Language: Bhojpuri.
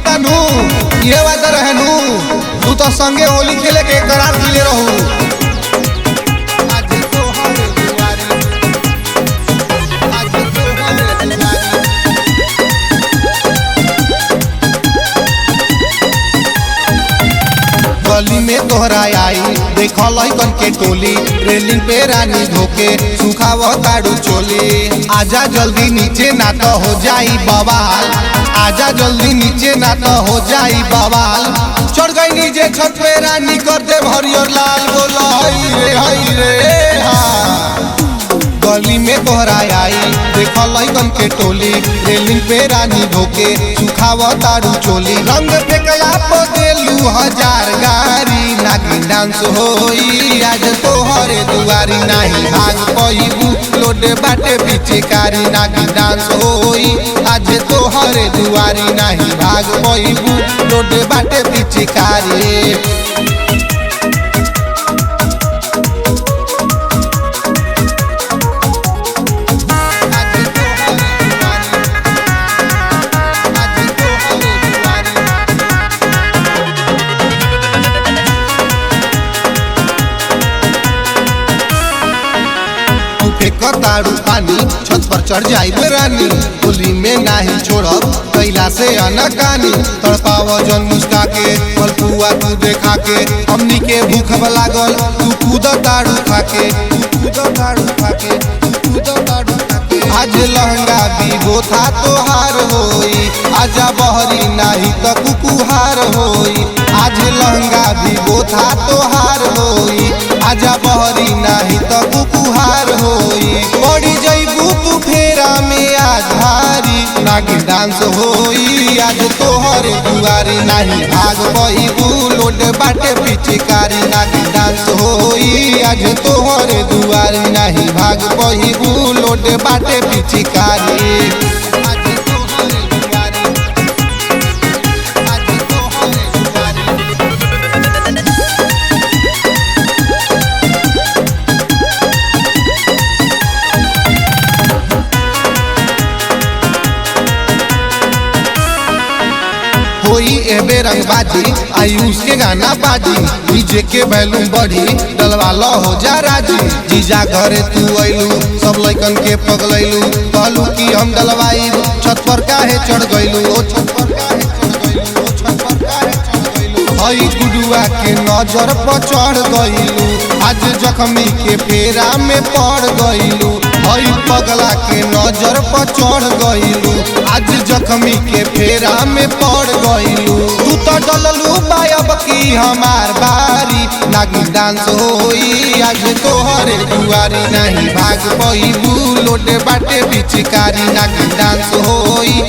होता नू ये बात रहनू तू तो संगे होली खेले के करार दिले रहू। गली में तोहरा आई देखल कन के टोली रेलिंग पे रानी धोके सुखाव ताड़ू चोली। आजा जल्दी नीचे ना तो हो जाई बवाल, आजा जल्दी नीचे ना तो हो जाई बवाल। चढ़ गई नीचे छत पे रानी कर दे हरियर लाल बोला हई रे हाँ। गली में तोहरा आई देखल कन के टोली रेलिंग पे रानी धोके सुखाव ताड़ू चोली। रंग फेंकला पदेलू हजार गारी नागिन डांस होई आज तोहरे दुआरी नहीं भाग पईबू लोड बाटे पिचकारी। नागिन डांस होई आज तोहरे दुआरी नहीं भाग पईबू लोड बाटे पिचकारी। ताड़ू पानी छत पर चढ़ जाई रानी होली में नाही छोड़ब कैला से अनकानी। तड़पाव जन मुस्का के फलपुआ तू देखा के हमनी के भूख लागल तू कूद ताड़ू खाके आज लहंगा बीबो था तोहार होई आजा बहरी नाही तो कुकुहार होई। आज लहंगा बीबो था तोहार होई आजा बहरी नाही तो कुकुहार होई। बड़ी जईबू तू फेरा में आधारी नागिन डांस होई आज तोहरे दुआरी नहीं भाग पईबू लोड बाटे पिचकारी। नागिन डांस होई आज तोहरे दुआरी नहीं भाग पईबू लोड बाटे पिचकारी। होई एबे रंगबाजी आयुष के गाना बाजी डीजे के बैलूम बढ़ी डलवाला हो जा राजी। जीजा घरे तू अइलू सब लइकन के पगलैलू कहलू कि हम डलवाई छत पर काहे चढ़ गइलू ओ छत पर काहे हई गुडुआ के नजर पर चढ़ गइलू आज जख्मी के फेरा में पड़ गइलू। हई पगला के नजर पर चढ़ गइलू आज जख्मी के फेरा में पड़ गइलू। तू तो डललू बायब की हमार बारी नागिन डांस होई आज तोहरे दुआरी नहीं भाग पईबू लोड बाटे पिचकारी। नागिन डांस होई